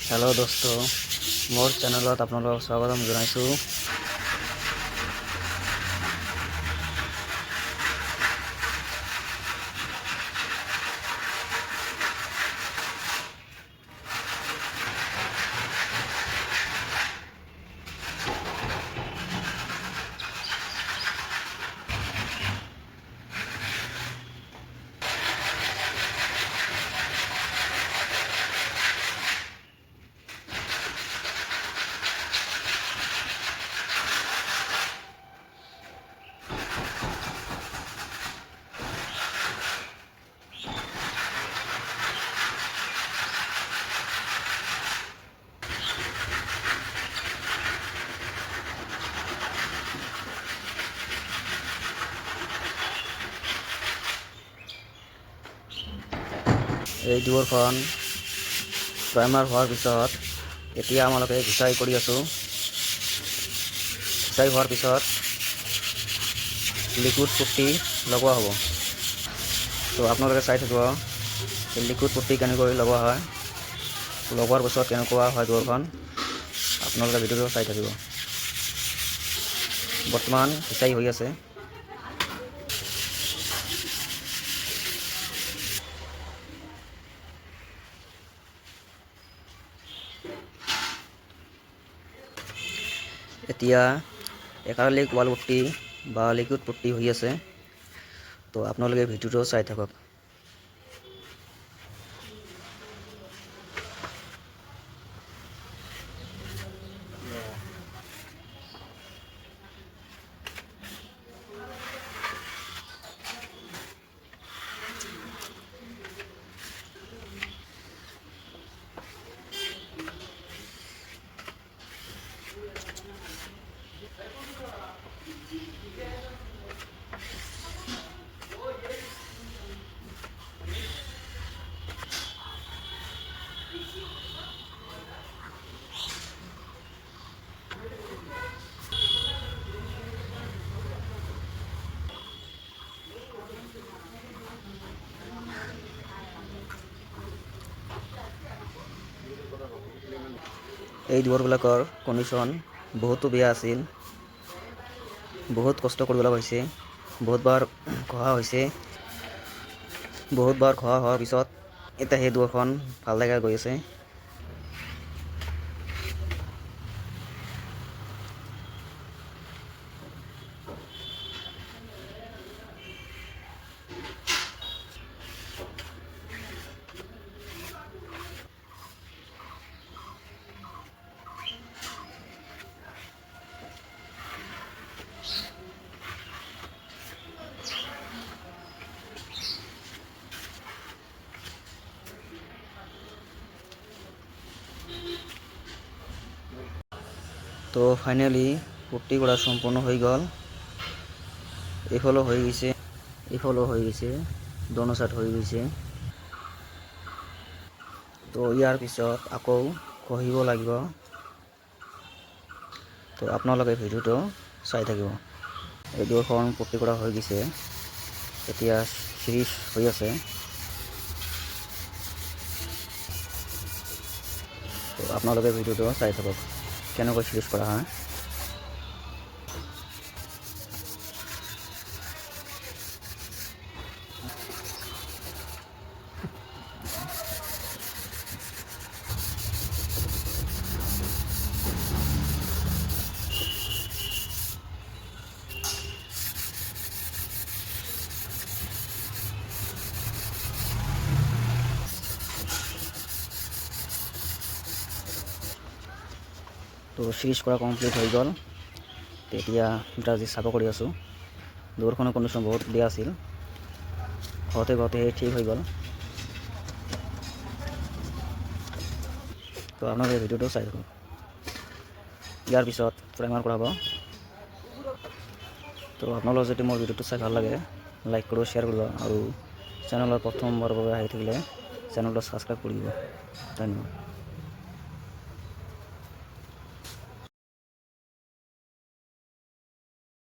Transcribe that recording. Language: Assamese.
हेलो दोस्तों, मोर चैनलत आपलोक स्वागतम जनाइছোঁ। এই দুৱাৰখন প্ৰাইমাৰ হোৱাৰ পিছত এতিয়া আমালোকে ঘিচাই কৰি আছোঁ। ঘিচাই হোৱাৰ পিছত লিকুইড পুট্টি লগোৱা হ'ব। তো আপোনালোকে চাই থাকিব লিকুইড পুট্টি কেনেকৈ লগোৱা হয়, লগোৱাৰ পিছত কেনেকুৱা হয় দুৱাৰখন, আপোনালোকে ভিডিঅ'টো চাই থাকিব। বৰ্তমান ঘিচাই হৈ আছে। এতিয়া একালিক ৱাল পুট্টি বা লিকুইড পুট্টি হৈ আছে। তো আপোনালোকে ভিডিঅ'টো চাই থাকক। এই দুৱাৰবিলাকৰ কণ্ডিশ্যন বহুতো বেয়া আছিল। বহুত কষ্ট কৰিব লগা হৈছে, বহুতবাৰ ঘঁহা হৈছে। বহুতবাৰ ঘঁহা হোৱাৰ পিছত এতিয়া সেই দুৱাৰখন ভাল দেখা গৈ আছে। তো ফাইনালি পুট্টি করা সম্পূর্ণ হয়ে গেল। এইফালেও হয়ে গেছে, এইফালেও হয়ে গেছে, দোনো সাইড হয়ে গেছে। তো ইয়ার পিছত আকৌ ঘঁহিব লাগিব। তো আপোনালোকে ভিডিঅ'টো চাই থাকিব। এই দুৱাৰখন পুট্টি কৰা হৈ গৈছে, এতিয়া ফিনিছ হৈ আছে। তো আপোনালোকে ভিডিঅ'টো চাই থাকক কেনেকৈ ফিনিছ কৰা হয়। তো ফিনিছ কৰা কমপ্লিট হৈ গ'ল। এতিয়া আজি চাফা কৰি আছোঁ। দুৱাৰখনৰ কণ্ডিশ্যন বহুত বেয়া আছিল, ঘৰতে ঠিক হৈ গ'ল। তো আপোনালোকে ভিডিঅ'টো চাই থাকক। ইয়াৰ পিছত প্ৰাইমাৰ কৰাব। তো আপোনালোকে যদি মোৰ ভিডিঅ'টো চাই ভাল লাগে লাইক কৰিব, শ্বেয়াৰ কৰিব আৰু চেনেলৰ প্ৰথমবাৰৰ বাবে আহি থাকিলে চেনেলটো ছাবস্ক্ৰাইব কৰি দিব। ধন্যবাদ।